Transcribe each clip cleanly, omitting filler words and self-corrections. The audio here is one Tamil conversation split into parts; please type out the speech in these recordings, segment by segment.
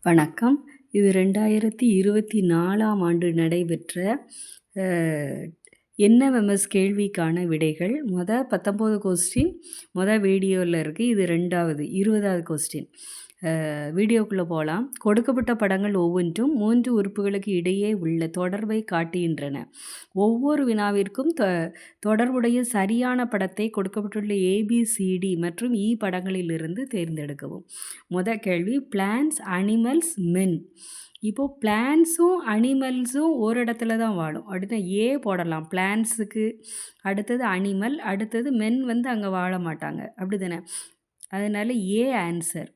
வணக்கம். இது 2024ஆம் ஆண்டு நடைபெற்ற என்எம்எம்எஸ் கேள்விக்கான விடைகள். 19 கொஸ்டின் வீடியோவில் இருக்குது. இது 20வது கொஸ்டின். வீடியோக்குள்ளே போகலாம். கொடுக்கப்பட்ட படங்கள் ஒவ்வொன்றும் 3 உறுப்புகளுக்கு இடையே உள்ள தொடர்பை காட்டுகின்றன. ஒவ்வொரு வினாவிற்கும் தொடர்புடைய சரியான படத்தை கொடுக்கப்பட்டுள்ள ஏபிசிடி மற்றும் இ படங்களிலிருந்து தேர்ந்தெடுக்கவும். கேள்வி, பிளான்ஸ், அனிமல்ஸ், மென். இப்போது பிளான்ஸும் அனிமல்ஸும் ஒரு இடத்துல தான் வாழும். அடுத்து ஏ போடலாம் பிளான்ஸுக்கு, அடுத்தது அனிமல், அடுத்தது மென் அங்கே வாழ மாட்டாங்க, அப்படி தானே? அதனால் ஏ ஆன்சர்.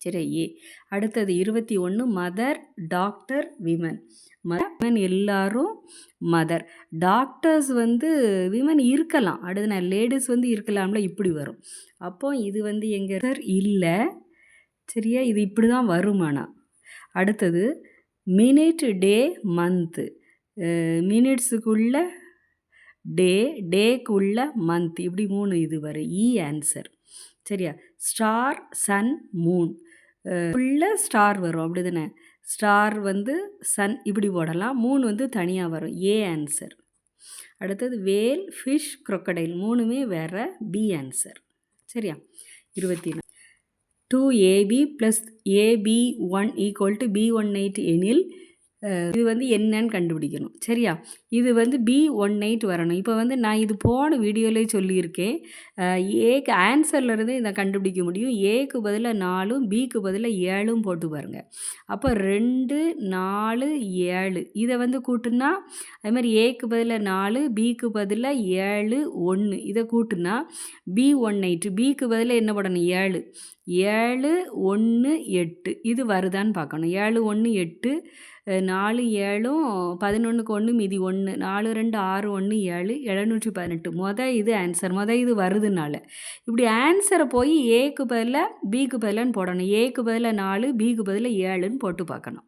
சரி, ஏ. அடுத்தது 21, மதர், டாக்டர், விமன். விமன் எல்லாரும் மதர். டாக்டர்ஸ் விமன் இருக்கலாம், அடுத்து லேடிஸ் இருக்கலாம்ல, இப்படி வரும். அப்போ இது எங்கே சார்? இல்லை, சரியா? இது இப்படி தான் வருமானா. அடுத்தது மினிட், டே, மந்த்து. மினிட்ஸுக்குள்ள டே, டேக்குள்ள மந்த், இப்படி 3 இது வரும். இ ஆன்சர், சரியா? ஸ்டார், சன், மூன் உள்ள ஸ்டார் வரும், அப்படி தானே? ஸ்டார் சன் இப்படி போடலாம். மூன் தனியாக வரும். A answer. அடுத்தது வேல், ஃபிஷ், crocodile மூணுமே வேறு. பி ஆன்சர், சரியா? 24. 2ab + ab1 = b18 எனில் இது என்னன்னு கண்டுபிடிக்கணும், சரியா? இது b18 வரணும். இப்போ நான் இது போன வீடியோவிலே சொல்லியிருக்கேன். ஏக்கு ஆன்சர்லேருந்து இதை கண்டுபிடிக்க முடியும். ஏக்கு பதிலாக 4ம் பிக்கு பதிலாக 7ம் போட்டு பாருங்கள். அப்போ 2, 4, 7 இதை கூட்டுனா, அதுமாதிரி ஏக்கு பதிலாக 4, பிக்கு பதிலாக 7, 1 இதை கூட்டுனா b18. பிக்கு பதிலாக என்ன போடணும்? 7. 7, 1, 8 இது வருதான்னு பார்க்கணும். 7, 1, 8, 4, 7ம் 11க்கு 1 மீதி 1, 4, 2, 6, 1, 7, 718. இது ஆன்சர். இது வருதுனால இப்படி ஆன்சரை போய் ஏக்கு பதிலாக பிக்கு பதிலான்னு போடணும். ஏக்கு பதிலாக 4, பிக்கு பதிலாக 7ன்னு போட்டு பார்க்கணும்,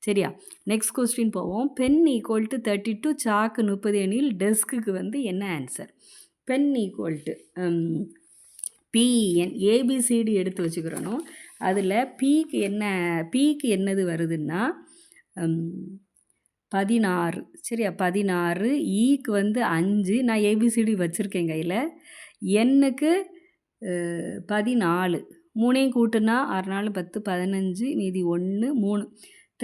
சரியா? நெக்ஸ்ட் கொஸ்டின் போவோம். பென் = 32, சாக்கு 30 எனில் டெஸ்க்கு என்ன ஆன்சர்? பென் = பிஎன், ஏபிசிடி எடுத்து வச்சுக்கிறணும். அதில் பிக்கு என்னது வருதுன்னா 16, சரியா? 16. ஈக்கு 5. நான் ஏபிசிடி வச்சுருக்கேன் கையில். எண்ணுக்கு 14. 3ஐயும் கூட்டுனா 6, 4, 10, 15 மீதி 1, 3,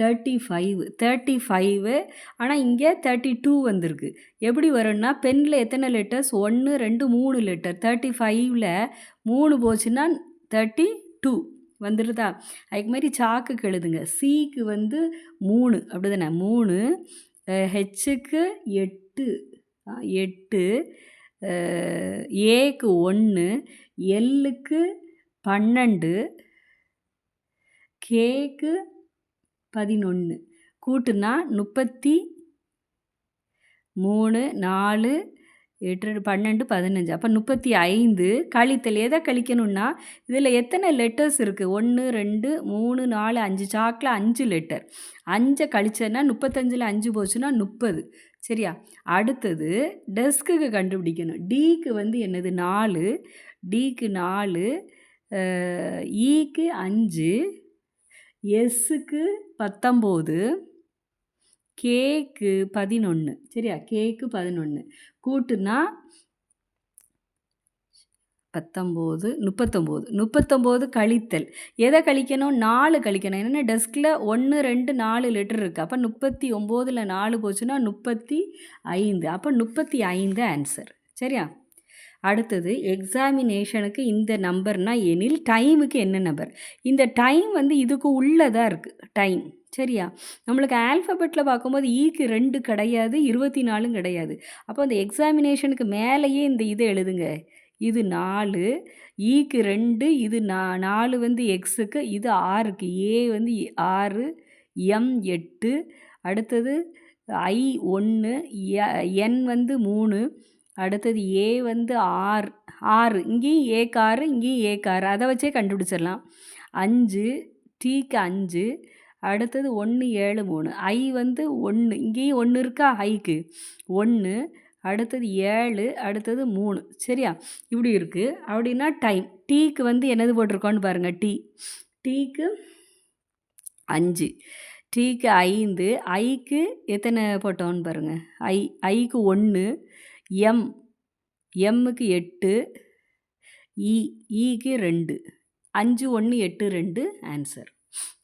35. ஆனால் இங்கே 32 வந்திருக்கு. எப்படி வரும்னா, பெனில் எத்தனை லெட்டர்ஸ்? 1, 2, 3 லெட்டர். 35ல் 3 போச்சுன்னா 32 வந்துடுதா? அதுக்கு மாதிரி சாக்குக்கு எழுதுங்க. சிக்கு 3, அப்படி தானே? 3. ஹெச்சுக்கு 8, ஏக்கு 1, எல்லுக்கு 12, கேக்கு 11. கூட்டுனா 33, 4, 8, 12, 15. அப்போ 35. கழித்தல் எதை கழிக்கணும்னா, இதில் எத்தனை லெட்டர்ஸ் இருக்குது? 1, 2, 3, 4, 5. சாக்கில் 5 லெட்டர். 5 கழிச்சேன்னா 35ல் 5 போச்சுன்னா 30, சரியா? அடுத்தது டெஸ்க்குக்கு கண்டுபிடிக்கணும். டிக்கு என்னது? 4. டிக்கு 4, ஈக்கு 5, எஸ்ஸுக்கு 19, கேக்கு 11, சரியா? கேக்கு 11. கூட்டுனா 19, 39 கழித்தல் எதை கழிக்கணும்? 4 கழிக்கணும். என்னென்னா டெஸ்கில் 1, 2, 4 லெட்டர் இருக்குது. அப்போ 39ல் 4 போச்சுன்னா 35. அப்போ 35 ஆன்சர், சரியா? அடுத்தது எக்ஸாமினேஷனுக்கு இந்த நம்பர்னா எனில் டைமுக்கு என்ன நம்பர்? இந்த டைம் இதுக்கு உள்ளதாக இருக்குது டைம், சரியா? நம்மளுக்கு ஆல்ஃபபெட்டில் பார்க்கும்போது ஈக்கு 2 கிடையாது, 24 கிடையாது. அப்போ அந்த எக்ஸாமினேஷனுக்கு மேலேயே இந்த இதை எழுதுங்க. இது 4, ஈக்கு 2, இது 4 எக்ஸுக்கு, இது 6க்கு, ஏ 6, எம் 8, அடுத்தது ஐ 1, என் 3, அடுத்தது ஏ 6. இங்கேயும் ஏக்கு 6, இங்கேயும் ஏக்கு 6. அதை வச்சே கண்டுபிடிச்சிடலாம். 5, டீக்கு 5, அடுத்தது 1, 7, 3. ஐ 1, இங்கேயும் 1 இருக்கா? ஐக்கு 1, அடுத்தது 7, அடுத்தது 3, சரியா? இப்படி இருக்குது. அப்படின்னா டைம். டீக்கு என்னது போட்டிருக்கோன்னு பாருங்கள். டீக்கு 5. டீக்கு 5. ஐக்கு எத்தனை போட்டோம்னு பாருங்கள். ஐக்கு 1. எம்முக்கு 8. ஈக்கு 2. 5 1 8 2 ஆன்சர்.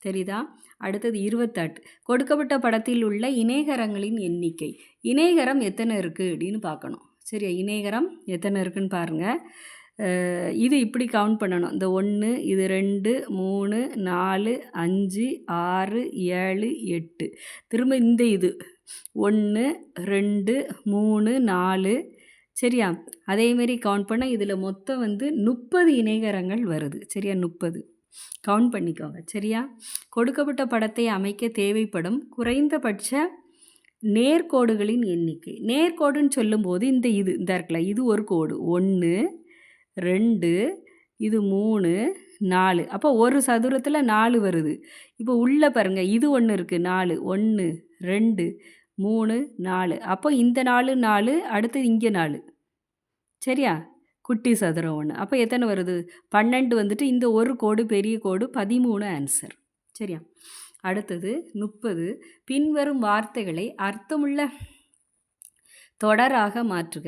தெரியுதா? அடுத்தது 28. கொடுக்கப்பட்ட படத்தில் உள்ள இணைகரங்களின் எண்ணிக்கை. இணைகரம் எத்தனை இருக்குது அப்படின்னு பார்க்கணும். சரியா? இணைகரம் எத்தனை இருக்குன்னு பாருங்கள். இது இப்படி கவுண்ட் பண்ணணும். இந்த 1 இது 2 3 4 5 6 7 8. திரும்ப இந்த இது 1 2 3 4. சரியா? அதேமாரி கவுண்ட் பண்ணால் இதில் மொத்தம் 30 இணைகரங்கள் வருது. சரியா? 30 கவுண்ட் பண்ணிக்கோங்க. சரியா? கொடுக்கப்பட்ட படத்தை அமைக்க தேவைப்படும் குறைந்தபட்ச நேர்கோடுகளின் எண்ணிக்கை. நேர்கோடுன்னு சொல்லும்போது இந்த இருக்குல்ல, இது ஒரு கோடு. 1 2 இது 3 4. அப்போ ஒரு சதுரத்தில் 4 வருது. இப்போ உள்ளே பாருங்கள், இது ஒன்று இருக்குது 4. 1 2 3 4. அப்போ இந்த 4 4, அடுத்தது இங்கே 4. சரியா? குட்டி சதுரம் 1. அப்போ எத்தனை வருது? 12 இந்த ஒரு கோடு பெரிய கோடு 13 ஆன்சர். சரியா? அடுத்தது 30. பின்வரும் வார்த்தைகளை அர்த்தமுள்ள தொடராக மாற்றுக.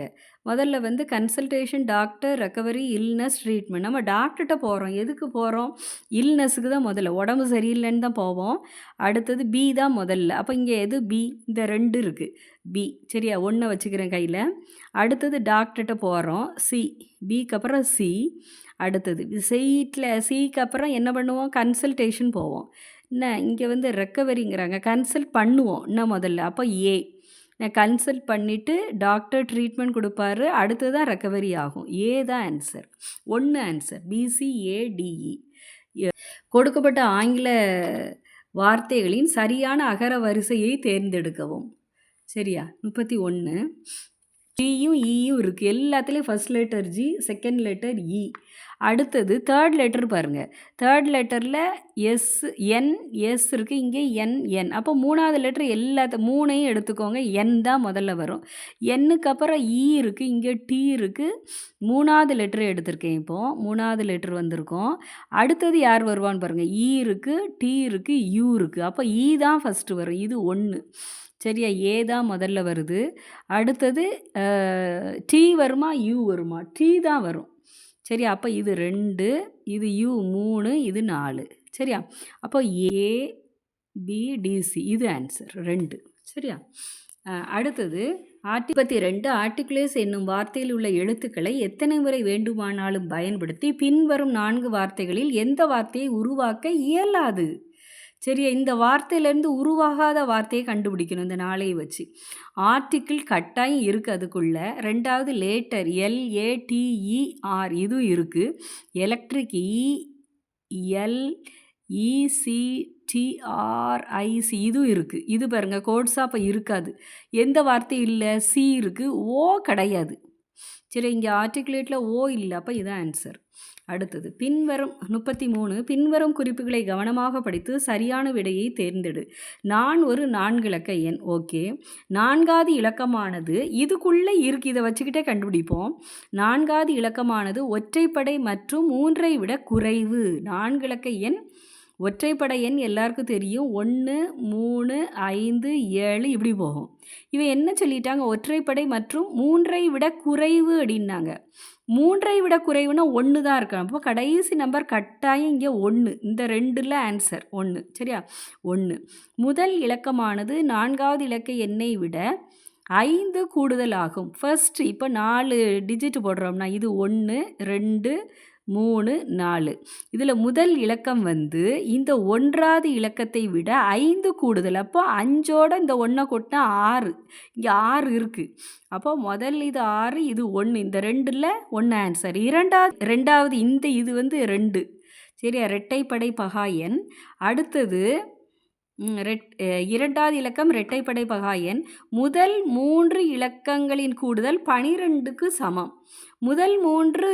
முதல்ல consultation, doctor, recovery, illness, treatment. நம்ம டாக்டர்கிட்ட போகிறோம். எதுக்கு போகிறோம்? இல்னஸுக்கு தான் முதல்ல, உடம்பு சரியில்லைன்னு தான் போவோம். அடுத்தது பி தான் முதல்ல. அப்போ இங்கே எது? பி. இந்த 2 இருக்குது. பி. சரியா? 1 வச்சுக்கிறேன் கையில். அடுத்தது டாக்டர்கிட்ட போகிறோம். சி. பிக்கு அப்புறம் சி. அடுத்தது சிக்கு அப்புறம் என்ன பண்ணுவோம்? கன்சல்டேஷன் போவோம். என்ன இங்கே ரெக்கவரிங்கிறாங்க, கன்சல்ட் பண்ணுவோம் இன்னும் முதல்ல. அப்போ ஏ. கன்சல்ட் பண்ணிவிட்டு டாக்டர் ட்ரீட்மெண்ட் கொடுப்பாரு, அடுத்து தான் ரெக்கவரி ஆகும். ஏ தான் ஆன்சர். 1 ஆன்சர். BCADE. கொடுக்கப்பட்ட ஆங்கில வார்த்தைகளின் சரியான அகர வரிசையை தேர்ந்தெடுக்கவும். சரியா? 31. ஜியும் ஈயும் இருக்குது. எல்லாத்துலேயும் first letter G, second letter E. அடுத்தது தேர்ட் லெட்டர் பாருங்கள். தேர்ட் லெட்டரில் எஸ் இருக்குது, இங்கே என். அப்போ 3வது லெட்டர் 3ஐயும் எடுத்துக்கோங்க. என் தான் முதல்ல வரும். எண்ணுக்கு அப்புறம் இ இருக்குது, இங்கே டி இருக்குது. 3வது லெட்டர் எடுத்திருக்கேன். இப்போது 3வது லெட்டர் வந்திருக்கோம். அடுத்தது யார் வருவான்னு பாருங்கள். இ இருக்குது, டி இருக்குது, யூ இருக்குது. அப்போ இ தான் ஃபஸ்ட்டு வரும். இது 1. சரியா? ஏ தான் முதல்ல வருது. அடுத்தது டி வருமா, யூ வருமா? டி தான் வரும். சரியா? அப்போ இது 2, இது யூ 3, இது 4. சரியா? அப்போ ABDC இது ஆன்சர் 2. சரியா? அடுத்தது 42. ஆர்டிகுலேஸ் என்னும் வார்த்தையில் உள்ள எழுத்துக்களை எத்தனை முறை வேண்டுமானாலும் பயன்படுத்தி பின்வரும் 4 வார்த்தைகளில் எந்த வார்த்தையை உருவாக்க இயலாது? சரியா? இந்த வார்த்தையிலேருந்து உருவாகாத வார்த்தையை கண்டுபிடிக்கணும் இந்த 4ஐ வச்சு. ஆர்டிக்கிள் கட்டாயம் இருக்குது அதுக்குள்ளே. 2வது லேட்டர் LATER இதுவும் இருக்குது. எலக்ட்ரிக் ELECTRIC இதுவும் இருக்குது. இது பாருங்கள் கோட்ஸாக அப்போ இருக்காது. எந்த வார்த்தை இல்லை? சி இருக்குது, ஓ கிடையாது. சரி, இங்கே ஆர்டிகுலேட்டில் ஓ இல்லை. அப்போ இதுதான் ஆன்சர். அடுத்தது 33. பின்வரும் குறிப்புகளை கவனமாக படித்து சரியான விடையை தேர்ந்தெடு. நான் ஒரு 4 இலக்க எண். ஓகே, 4வது இலக்கமானது இதுக்குள்ளே இருக்குது, இதை வச்சுக்கிட்டே கண்டுபிடிப்போம். 4வது இலக்கமானது ஒற்றைப்படை மற்றும் 3ஐ விட குறைவு. 4 இலக்க எண் ஒற்றைப்படை எண் எல்லாருக்கும் தெரியும். 1 3 5 7 இப்படி போகும். இவன் என்ன சொல்லிட்டாங்க? ஒற்றைப்படை மற்றும் 3ஐ விட குறைவு அப்படின்னாங்க. 3ஐ விட குறைவுனா 1 தான் இருக்கான். அப்போ கடைசி நம்பர் கட்டாயம் இங்கே 1. இந்த 2ல் ஆன்சர் 1. சரியா? 1. முதல் இலக்கமானது 4வது இலக்க எண்ணை விட 5 கூடுதல் ஆகும். ஃபர்ஸ்ட் இப்போ 4 டிஜிட் போடுறோம்னா இது 1 2 3 4. இதில் முதல் இலக்கம் இந்த 1வது இலக்கத்தை விட 5 கூடுதல். அப்போ 5ஓட இந்த 1 கூட்டினா 6. இங்கே 6 இருக்குது. அப்போ முதல் இது 6, இது 1. இந்த 2ல் 1 ஆன்சர். ரெண்டாவது இந்த இது 2. சரியா? இரட்டைப்படை பகா எண். அடுத்தது 2வது இலக்கம் இரட்டைப்படை பகா எண். முதல் 3 இலக்கங்களின் கூடுதல் 12க்கு சமம். முதல் 3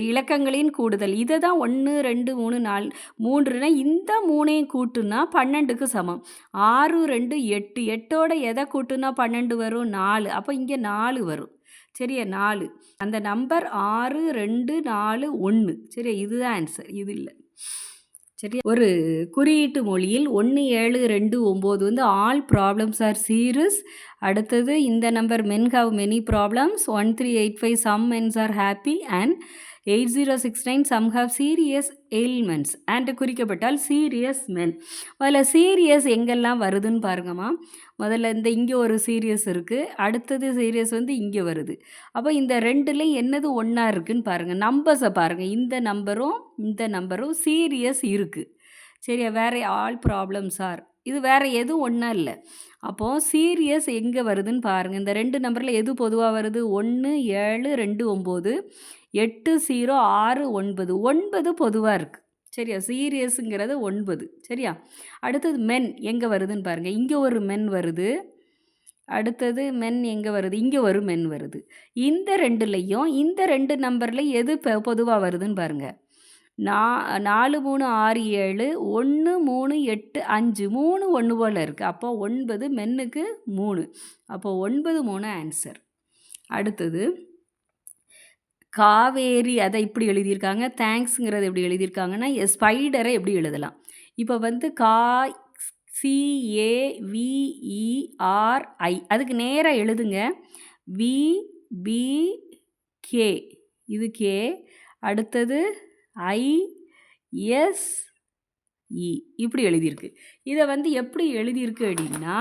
இலக்கங்களின் கூடுதல் இதை தான் 1 2 3 4 3னா இந்த 3ஐயும் கூட்டுனா 12க்கு சமம். 6 2 8. 8ஓட எதை கூட்டுனா 12 வரும்? 4. அப்போ இங்கே 4 வரும். சரியா? 4. அந்த நம்பர் 6 2 4 1. சரியா? இதுதான் ஆன்சர். இது இல்லை. சரியா? ஒரு குறியீட்டு மொழியில் 1729 வந்து ஆல் ப்ராப்ளம்ஸ் ஆர் சீரியஸ். அடுத்தது இந்த number men have many problems. 1385 some mens are happy and 8069 some have serious ailments and குறிக்கப்பட்டால் சீரியஸ் மென். அதில் சீரியஸ் எங்கெல்லாம் வருதுன்னு பாருங்கம்மா. முதல்ல இந்த இங்கே ஒரு சீரியஸ் இருக்குது, அடுத்தது சீரியஸ் வந்து இங்கே வருது. அப்போ இந்த ரெண்டுலேயும் என்னது ஒன்றா இருக்குதுன்னு பாருங்கள். நம்பர்ஸை பாருங்கள், இந்த நம்பரும் சீரியஸ் இருக்குது. சரியா? வேறு ஆல் ப்ராப்ளம்ஸ் ஆர், இது வேறு எதுவும் ஒன்றா இல்லை. அப்போது சீரியஸ் எங்கே வருதுன்னு பாருங்கள். இந்த ரெண்டு நம்பரில் எது பொதுவாக வருது? 1 7 2 9 8 0 6 9 9 பொதுவாக இருக்குது. சரியா? சீரியஸுங்கிறது 9. சரியா? அடுத்தது மென் எங்கே வருதுன்னு பாருங்கள். இங்கே ஒரு மென் வருது, அடுத்தது மென் எங்கே வருது? இங்கே ஒரு மென் வருது. இந்த ரெண்டுலேயும் இந்த ரெண்டு நம்பரில் எது பொதுவாக வருதுன்னு பாருங்கள். 4 3 6 7 1 3 8 5 3 1 போல் இருக்குது. அப்போ 9 மென்னுக்கு 3. அப்போ 9 3 ஆன்சர். அடுத்தது காவேரி, அதை இப்படி எழுதியிருக்காங்க. தேங்க்ஸுங்கிறது எப்படி எழுதியிருக்காங்கன்னா ஸ்பைடரை எப்படி எழுதலாம்? இப்போ வந்து CAVERI அதுக்கு நேராக எழுதுங்க. VBK இது கே, அடுத்தது ISE இப்படி எழுதியிருக்கு. இதை வந்து எப்படி எழுதியிருக்கு அப்படின்னா,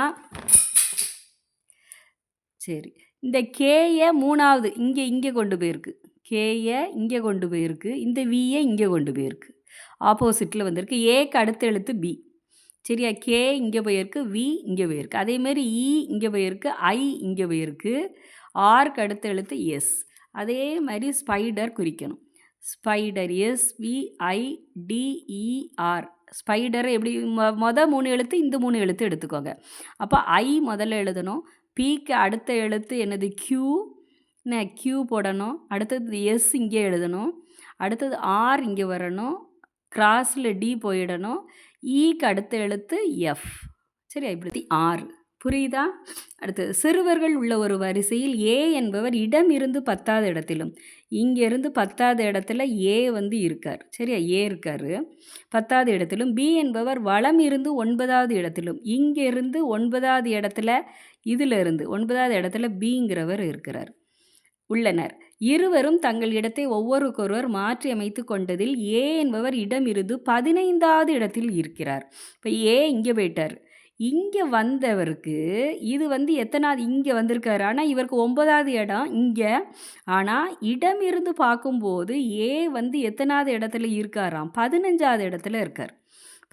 சரி, இந்த கேயை 3வது இங்கே கொண்டு போயிருக்கு, கேயை இங்கே கொண்டு போயிருக்கு, இந்த வியை இங்கே கொண்டு போயிருக்கு, ஆப்போசிட்டில் வந்திருக்கு. ஏக்கு அடுத்த எழுத்து பி. சரியா? கே இங்கே போயிருக்கு, வி இங்கே போயிருக்கு. அதேமாரி இ இங்கே போயிருக்கு, ஐ இங்கே போயிருக்கு, ஆர்க்கு அடுத்த எழுத்து எஸ். அதே மாதிரி ஸ்பைடர் குறிக்கணும். Spider SPIDER. ஸ்பைடரை எப்படி மொதல் 3 எழுத்து, இந்த 3 எழுத்து எடுத்துக்கோங்க. அப்போ ஐ முதல்ல எழுதணும், பிக்கு அடுத்த எழுத்து என்னது? கியூ போடணும், அடுத்தது எஸ் இங்கே எழுதணும், அடுத்தது ஆர் இங்கே வரணும், கிராஸில் டி போயிடணும், ஈக்கு அடுத்த எழுத்து எஃப். சரியா? இப்படி 6. புரியுதா? அடுத்தது சிறுவர்கள் உள்ள ஒரு வரிசையில் ஏ என்பவர் இடம் இருந்து 10வது இடத்திலும், இங்கேருந்து 10வது இடத்துல ஏ வந்து இருக்கார். சரியா? ஏ இருக்கார் 10வது இடத்திலும். பி என்பவர் வலம் இருந்து 9வது இடத்திலும், இங்கேருந்து 9வது இடத்துல, இதிலிருந்து 9வது இடத்துல பிங்கிறவர் இருக்கிறார் உள்ளனர். இருவரும் தங்கள் இடத்தை ஒவ்வொருக்கொருவர் மாற்றி அமைத்து கொண்டதில் ஏ என்பவர் இடம் இருந்து 15வது இடத்தில் இருக்கிறார். இப்போ ஏ இங்கே போயிட்டார், இங்கே வந்தவருக்கு இது வந்து எத்தனாவது? இங்கே வந்திருக்காரு. ஆனால் இவருக்கு 9வது இடம் இங்கே. ஆனால் இடம் இருந்து பார்க்கும்போது ஏ வந்து எத்தனாவது இடத்துல இருக்காராம்? 15வது இடத்துல இருக்கார்.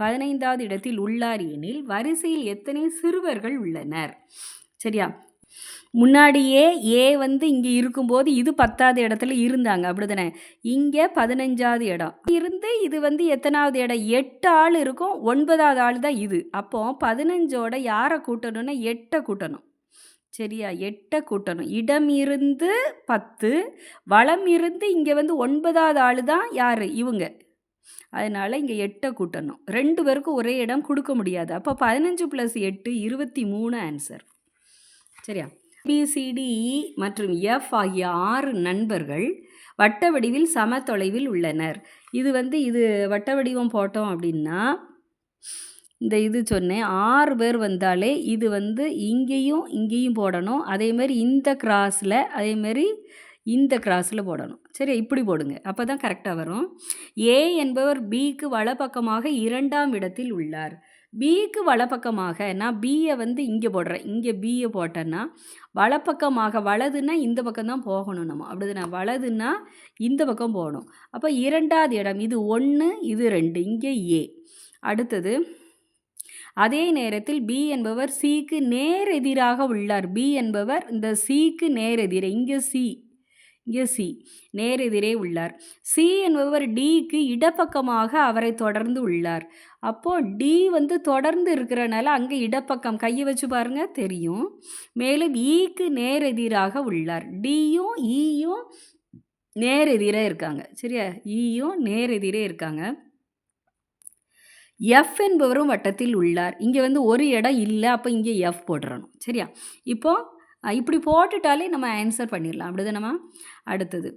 15வது இடத்தில் உள்ளார் எனில் வரிசையில் எத்தனை சிறுவர்கள் உள்ளனர்? சரியா? முன்னாடியே ஏ வந்து இங்கே இருக்கும்போது இது 10வது இடத்துல இருந்தாங்க, அப்படி தானே? இங்கே 15வது இடம் இருந்து இது வந்து எத்தனாவது இடம்? 8 ஆள் இருக்கும், 9வது ஆள் தான் இது. அப்போ 15ஓட யாரை கூட்டணும்னா 8 கூட்டணும். சரியா? 8 கூட்டணும். இடம் இருந்து 10, வளம் இருந்து இங்கே வந்து 9வது ஆள் தான் யார்? இவங்க. அதனால் இங்கே 8 கூட்டணும். 2 பேருக்கும் ஒரே இடம் கொடுக்க முடியாது. அப்போ 15 + 8 23 ஆன்சர். சரியா? ABCDE மற்றும் F ஆகிய 6 நண்பர்கள் வட்ட வடிவில் சம தொலைவில் உள்ளனர். இது வந்து இது வட்ட வடிவம் போட்டோம் அப்படின்னா, இந்த இது சொன்னேன் 6 பேர் வந்தாலே இது வந்து இங்கேயும் போடணும். அதேமாரி இந்த கிராஸில், அதேமாரி இந்த கிராஸில் போடணும். சரி, இப்படி போடுங்க, அப்போ தான் கரெக்டாக வரும். ஏ என்பவர் பிக்கு வலப்பக்கமாக 2ஆம் இடத்தில் உள்ளார். பிக்கு வலப்பக்கமாக நான் பியை வந்து இங்கே போடுறேன், இங்கே பியை போட்டேன்னா வலப்பக்கமாக, வலதுன்னா இந்த பக்கம் தான் போகணும் நம்ம, அப்படிதானே? வலதுன்னா இந்த பக்கம் போகணும். அப்போ 2வது இடம் இது 1, இது 2, இங்கே ஏ. அடுத்தது அதே நேரத்தில் பி என்பவர் சிக்கு நேர் எதிராக உள்ளார். பி என்பவர் இந்த சிக்கு நேர் எதிரே, இங்கே சி நேரெதிரே உள்ளார். சி என்பவர் டிக்கு இடப்பக்கமாக அவரை தொடர்ந்து உள்ளார். அப்போது டி வந்து தொடர்ந்து இருக்கிறனால அங்கே இடப்பக்கம் கையை வச்சு பாருங்கள் தெரியும். மேலும் ஈக்கு நேரெதிராக உள்ளார். டியும் ஈயும் நேரெதிரே இருக்காங்க. சரியா? ஈயும் நேரெதிரே இருக்காங்க. எஃப் என்பவரும் வட்டத்தில் உள்ளார். இங்கே வந்து ஒரு இடம் இல்லை, அப்போ இங்கே எஃப் போட்டுறணும். சரியா? இப்போது இப்படி போட்டுட்டாலே நம்ம ஆன்சர் பண்ணிடலாம், அப்படிதானம்மா? அடுத்தது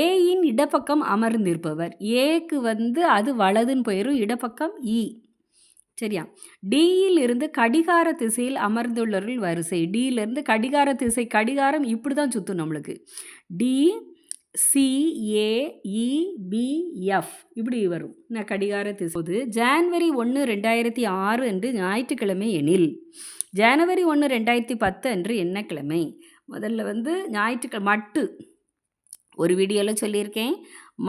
ஏயின் இடப்பக்கம் அமர்ந்திருப்பவர். ஏக்கு வந்து அது வலதுன்னு போயிடும், இடப்பக்கம் இ. சரியா? டியில் இருந்து கடிகார திசையில் அமர்ந்துள்ளவர்கள் வரிசை. டியிலிருந்து கடிகார திசை, கடிகாரம் இப்படி தான் சுற்றும் நம்மளுக்கு. டி CAEBF இப்படி வரும். நான் கடிகார திசை. ஜான்வரி 1, 2006 அன்று ஞாயிற்றுக்கிழமை எனில் ஜனவரி 1, 2010 அன்று என்ன கிழமை? முதல்ல வந்து ஞாயிற்றுக்கிழமை மட்டு ஒரு வீடியோவில் சொல்லியிருக்கேன்.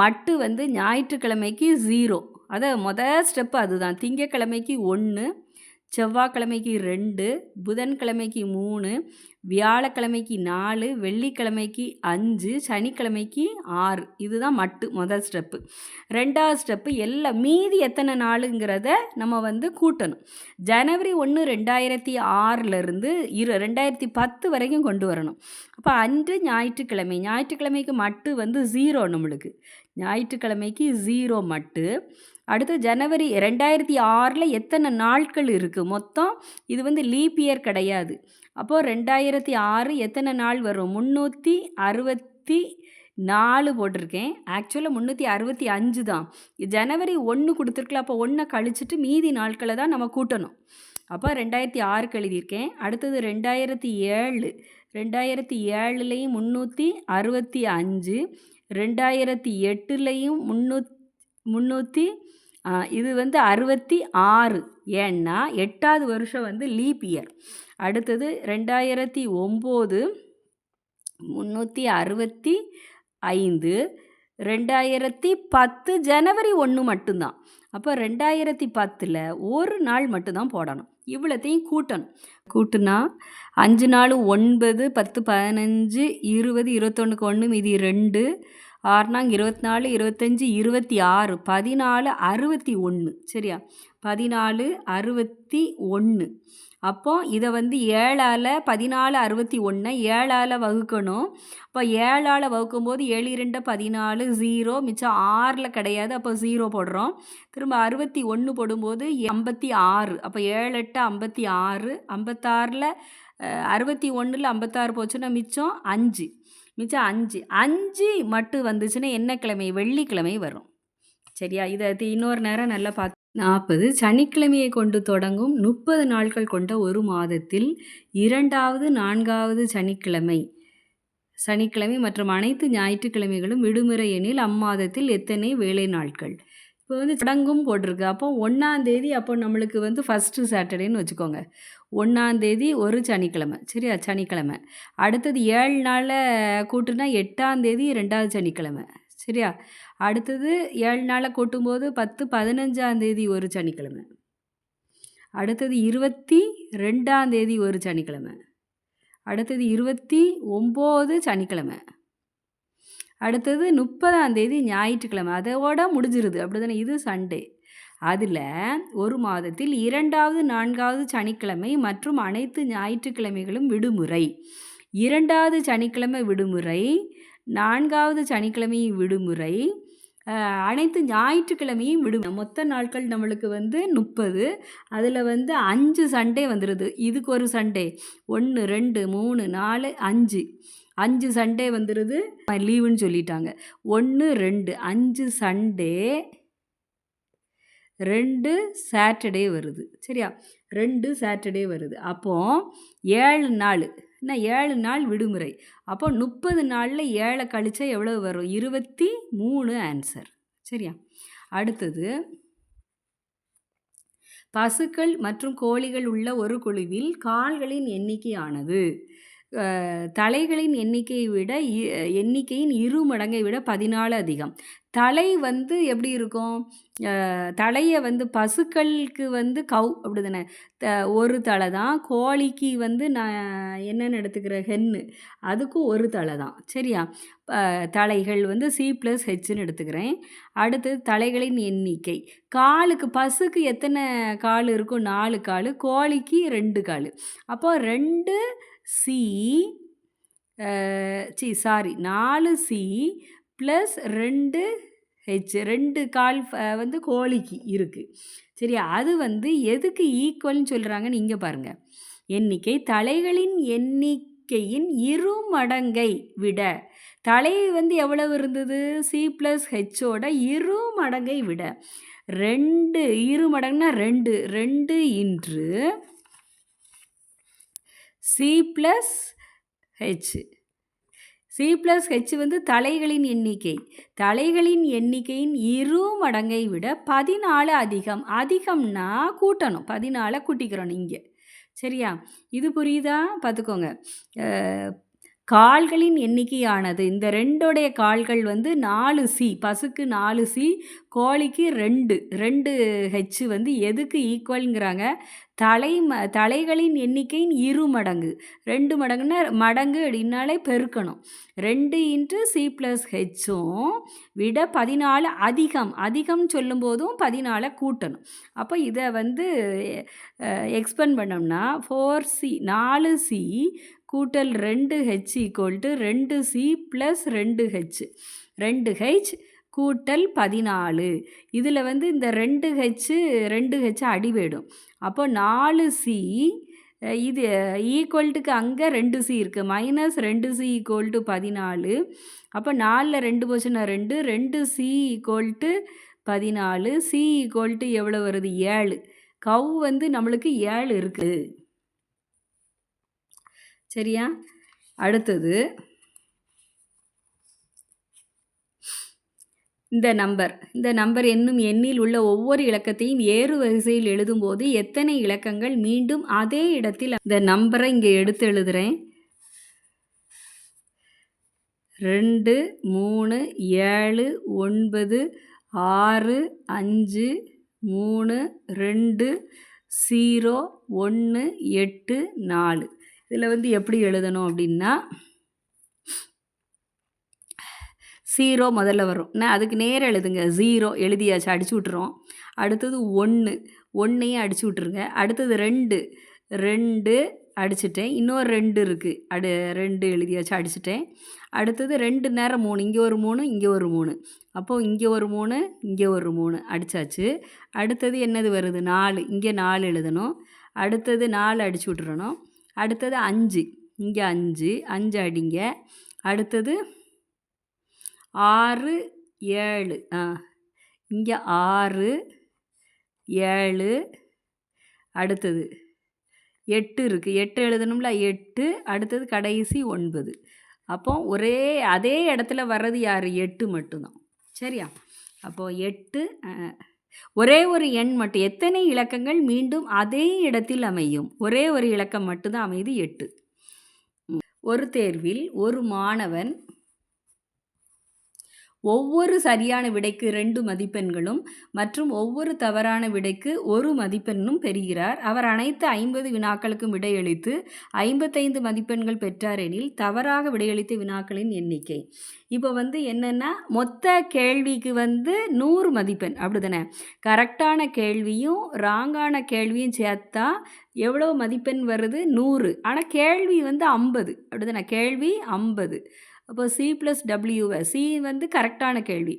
மட்டு வந்து ஞாயிற்றுக்கிழமைக்கு 0. முதல் ஸ்டெப்பு அதுதான். திங்கக்கிழமைக்கு 1, செவ்வாய்க்கிழமைக்கு 2, புதன்கிழமைக்கு 3, வியாழக்கிழமைக்கு 4, வெள்ளிக்கிழமைக்கு 5, சனிக்கிழமைக்கு 6. இதுதான் மட்டு முதல் ஸ்டெப்பு. ரெண்டாவது ஸ்டெப்பு எல்லாம் மீதி எத்தனை நாளுங்கிறத நம்ம வந்து கூட்டணும். ஜனவரி 1, 2006 2010 வரைக்கும் கொண்டு வரணும். அப்போ அன்று ஞாயிற்றுக்கிழமை. ஞாயிற்றுக்கிழமைக்கு மட்டு வந்து 0 நம்மளுக்கு. ஞாயிற்றுக்கிழமைக்கு 0 மட்டு. அடுத்து ஜனவரி 2006 எத்தனை நாட்கள் இருக்குது மொத்தம்? இது வந்து லீப் இயர் கிடையாது. அப்போது 2006 எத்தனை நாள் வரும்? 364 போட்டிருக்கேன். ஆக்சுவலாக 365 தான். ஜனவரி 1 கொடுத்துருக்கல, அப்போ 1 கழிச்சிட்டு மீதி நாட்களை தான் நம்ம கூட்டணும். அப்போ 2006 எழுதியிருக்கேன். அடுத்தது 2007. 2007லையும் 365, 2008லையும் 300 இது வந்து 66. ஏன்னா 8வது வருஷம் வந்து லீப் இயர். அடுத்தது 2009 365, 2010 ஜனவரி 1 மட்டும்தான். அப்போ 2010ல் ஒரு நாள் மட்டும்தான் போடணும். இவ்வளோத்தையும் கூட்டுனா 5 நாள் 9, 10, 15, 20, 21க்கு 1 மீதி 2, 6 24, 25, 26, 14, 61. சரியா? 14, 61. அப்போ இதை வந்து 7ஆல் 14, 61 7ஆல் வகுக்கணும். அப்போ 7ஆல் வகுக்கும்போது 7 2 14, 0 மிச்சம் 6ல் கிடையாது, அப்போ 0 போடுறோம். திரும்ப 61 போடும்போது 56. அப்போ 7 8 56, 56ல் 61ல் 56 போச்சுன்னா மிச்சம் 5. 5 மட்டும் வந்துச்சுன்னா என்ன கிழமை? வெள்ளிக்கிழமை வரும். சரியா? இதை இன்னொரு நேரம் நல்லா பார்த்து. 40 சனிக்கிழமையை கொண்டு தொடங்கும் 30 நாட்கள் கொண்ட ஒரு மாதத்தில் 2வது 4வது சனிக்கிழமை மற்றும் அனைத்து ஞாயிற்றுக்கிழமைகளும் விடுமுறை எனில் அம்மாதத்தில் எத்தனை வேலை நாட்கள்? இப்போ வந்து தொடங்கும் போட்டிருக்கு. அப்போ 1ஆம் தேதி அப்போ நம்மளுக்கு வந்து ஃபஸ்ட்டு சாட்டர்டேன்னு வச்சுக்கோங்க. 1ஆம் தேதி ஒரு சனிக்கிழமை. சரியா? சனிக்கிழமை. அடுத்தது 7 நாளில் கூட்டுனா 8ஆம் தேதி 2வது சனிக்கிழமை. சரியா? அடுத்தது 7 நாளை கூட்டும்போது 10, 15ஆம் தேதி ஒரு சனிக்கிழமை. அடுத்தது 22ஆம் தேதி ஒரு சனிக்கிழமை. அடுத்தது 29 சனிக்கிழமை. அடுத்தது 30ஆம் தேதி ஞாயிற்றுக்கிழமை. அதோட முடிஞ்சிருது. அப்படி தானே? இது சண்டே. அதில் ஒரு மாதத்தில் 2வது 4வது சனிக்கிழமை மற்றும் அனைத்து ஞாயிற்றுக்கிழமைகளும் விடுமுறை. 2வது சனிக்கிழமை விடுமுறை, 4வது சனிக்கிழமையும் விடுமுறை, அனைத்து ஞாயிற்றுக்கிழமையும் விடுமுறை. மொத்த நாட்கள் நம்மளுக்கு வந்து 30. அதில் வந்து 5 சண்டே வந்துடுது. இதுக்கு ஒரு சண்டே 1 2 3 4 5 சண்டே வந்துடுது. லீவுன்னு சொல்லிட்டாங்க. 1 2 5 சண்டே, 2 சாட்டர்டே வருது. சரியா? 2 சாட்டர்டே வருது. அப்போது 7 நாள். என்ன? 7 நாள் விடுமுறை. அப்போ 30 நாளில் 7 கழிச்சா எவ்வளோ வரும்? 23 ஆன்சர். சரியா? அடுத்தது பசுக்கள் மற்றும் கோழிகள் உள்ள ஒரு குழுவில் கால்களின் எண்ணிக்கையானது தலைகளின் எண்ணிக்கையின் 2 மடங்கை விட 14 அதிகம். தலை வந்து எப்படி இருக்கும்? தலையை வந்து பசுக்களுக்கு வந்து அப்படி தானே, ஒரு தலை தான். கோழிக்கு வந்து நான் என்னென்னு எடுத்துக்கிறேன்? ஹென்னு. அதுக்கும் ஒரு தலை தான். சரியா? தலைகள் வந்து C+Hன்னு எடுத்துக்கிறேன். அடுத்தது தலைகளின் எண்ணிக்கை. காலுக்கு பசுக்கு எத்தனை கால் இருக்கும்? 4 கால். கோழிக்கு 2 கால். அப்போ 4C + 2H 2 கால் வந்து கோழிக்கு இருக்குது. சரியா? அது வந்து எதுக்கு ஈக்குவல்னு சொல்கிறாங்கன்னு இங்கே பாருங்கள். எண்ணிக்கை தலைகளின் எண்ணிக்கை எண்ணிக்கையின் இருமடங்கை விட தலை வந்து எவ்வளவு இருந்தது C+Hஓட இருமடங்கை விட 2 இருமடங்குனா 2 2 இன்று C+H C+H வந்து தலைகளின் எண்ணிக்கை தலைகளின் எண்ணிக்கையின் இருமடங்கை விட 14 அதிகம் அதிகம்னா கூட்டணும் 14 கூட்டிக்கிறோம் இங்கே சரியா இது புரியுதா பார்த்துக்கோங்க கால்களின் எண்ணிக்கையானது இந்த ரெண்டோடைய கால்கள் வந்து 4C பசுக்கு 4C கோழிக்கு 2 H வந்து எதுக்கு ஈக்குவல்ங்கிறாங்க தலைகளின் எண்ணிக்கையின் இருமடங்கு 2 மடங்குன்னா மடங்கு அப்படின்னாலே பெருக்கணும் 2 இன்ட்டு C+Hம் விட 14 அதிகம் சொல்லும்போதும் 14 கூட்டணும் அப்போ இதை வந்து எக்ஸ்பெண்ட் பண்ணோம்னா 4C 4C கூட்டல் 2H equal to 2C plus 2H 2H கூட்டல் 14 இதில் வந்து இந்த 2H அடிவேடும் அப்போ 4C இது ஈக்குவல்ட்டுக்கு அங்கே 2C இருக்குது மைனஸ் 2C ஈக்குவல் டு 14 அப்போ 4ல் 2 போச்சுன்னா 2C equal to 14 C equal to எவ்வளோ வருது 7 கவ் வந்து நம்மளுக்கு 7 இருக்குது சரியா அடுத்தது இந்த நம்பர் என்னும் எண்ணில் உள்ள ஒவ்வொரு இலக்கத்தையும் ஏறு வரிசையில் எழுதும்போது எத்தனை இலக்கங்கள் மீண்டும் அதே இடத்தில் இந்த நம்பரை இங்கே எடுத்து எழுதுகிறேன் 2 3 7 9 6 5 3 2 0 1 8 4 இதில் வந்து எப்படி எழுதணும் அப்படின்னா 0 முதல்ல வரும் நான் அதுக்கு நேரம் எழுதுங்க 0 எழுதியாச்சு அடிச்சு விட்டுறோம் அடுத்தது 1 அடிச்சு விட்ருங்க அடுத்தது 2 அடிச்சிட்டேன் இன்னொரு 2 இருக்குது 2 எழுதியாச்சு அடிச்சிட்டேன் அடுத்தது 2 நேரம் 3 இங்கே ஒரு 3 இங்கே ஒரு 3 அப்போது இங்கே ஒரு 3 இங்கே ஒரு 3 அடித்தாச்சு அடுத்தது என்னது வருது 4 இங்கே 4 எழுதணும் அடுத்தது 4 அடிச்சு விட்டுறணும் அடுத்தது 5 இங்கே 5 அடிங்க அடுத்தது 6 7 இங்கே 6 7 அடுத்தது 8 இருக்குது 8 எழுதணும்ல 8 அடுத்தது கடைசி 9 அப்போ அதே இடத்துல வர்றது யார் 8 மட்டும்தான் சரியா அப்போது 8 ஒரே ஒரு எண் மட்டும் எத்தனை இலக்கங்கள் மீண்டும் அதே இடத்தில் அமையும் ஒரே ஒரு இலக்கம் மட்டும்தான் அமையுது 8 ஒரு தேர்வில் ஒரு மாணவன் ஒவ்வொரு சரியான விடைக்கு 2 மதிப்பெண்களும் மற்றும் ஒவ்வொரு தவறான விடைக்கு 1 மதிப்பெண்ணும் பெறுகிறார் அவர் அனைத்து 50 வினாக்களுக்கும் விடையளித்து 55 மதிப்பெண்கள் பெற்றார் எனில் தவறாக விடையளித்த வினாக்களின் எண்ணிக்கை இப்போ வந்து என்னென்னா மொத்த கேள்விக்கு வந்து 100 மதிப்பெண் அப்படிதானே கரெக்டான கேள்வியும் ராங்கான கேள்வியும் சேர்த்தா எவ்வளோ மதிப்பெண் வருது 100 ஆனால் கேள்வி வந்து 50 அப்படிதானே கேள்வி 50 அப்போ C+W C வந்து கரெக்டான கேள்வி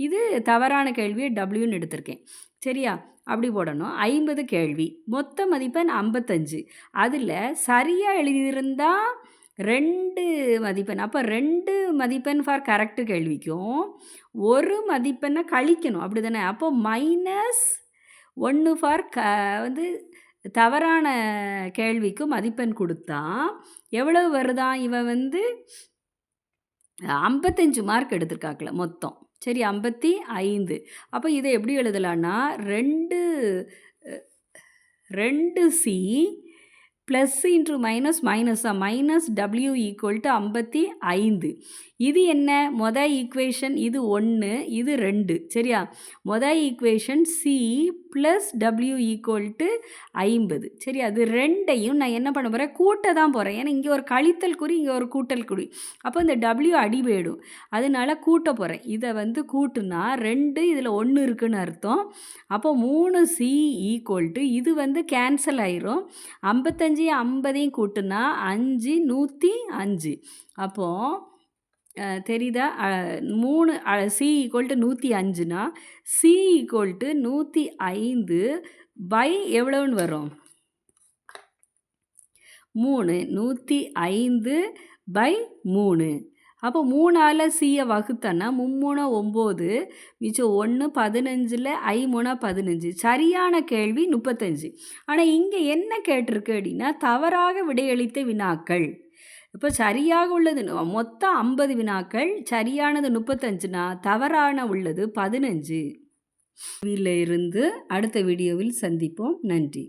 இது தவறான கேள்வியை Wன்னு எடுத்திருக்கேன் சரியா அப்படி போடணும் 50 கேள்வி மொத்த மதிப்பெண் 55 அதில் சரியாக எழுதியிருந்தால் 2 மதிப்பெண் அப்போ 2 மதிப்பெண் ஃபார் கரெக்டு கேள்விக்கும் 1 மதிப்பெண்ணை கழிக்கணும் அப்படி தானே அப்போ -1 ஃபார் வந்து தவறான கேள்விக்கு மதிப்பெண் கொடுத்தா எவ்வளவு வருதான் இவன் வந்து 55 மார்க் எடுத்திருக்காக்கல மொத்தம் சரி 55 அப்போ இதை எப்படி எழுதலான்னா 2C plus இன்ட்ரு minus W equal to 55 இது என்ன ஈக்குவேஷன் இது 1 இது 2 சரியா equation C plus W equal to 50 சரி அது ரெண்டையும் நான் என்ன பண்ண போகிறேன் கூட்ட தான் போகிறேன் ஏன்னா இங்கே ஒரு கழித்தல் குறி இங்கே ஒரு கூட்டல் குறி அப்போ இந்த W அடி போயிடும் அதனால கூட்ட போகிறேன் இதை வந்து கூட்டுனா 2 இதில் 1 இருக்குன்னு அர்த்தம் அப்போ 3C ஈக்குவல் டு இது வந்து கேன்சல் ஆயிரும் 55 50 கூட்டுனா 5 105 அப்போது தெரியுதா 3 C ஈக்குவல் டு 105னா C ஈக்குவல் டு 105 பை எவ்வளோன்னு வரும் 3 105/3. அப்போ 3ஆல் சியை வகுத்தனா 3 9, மிச்சம் 1 15ல் ஐ 3 15. சரியான கேள்வி 35. ஆனால் இங்கே என்ன கேட்டிருக்கு அப்படின்னா தவறாக விடையளித்த வினாக்கள். இப்போ சரியாக உள்ளது மொத்தம் 50 வினாக்கள், சரியானது 35னா தவறான உள்ளது 15. இருந்து அடுத்த வீடியோவில் சந்திப்போம். நன்றி.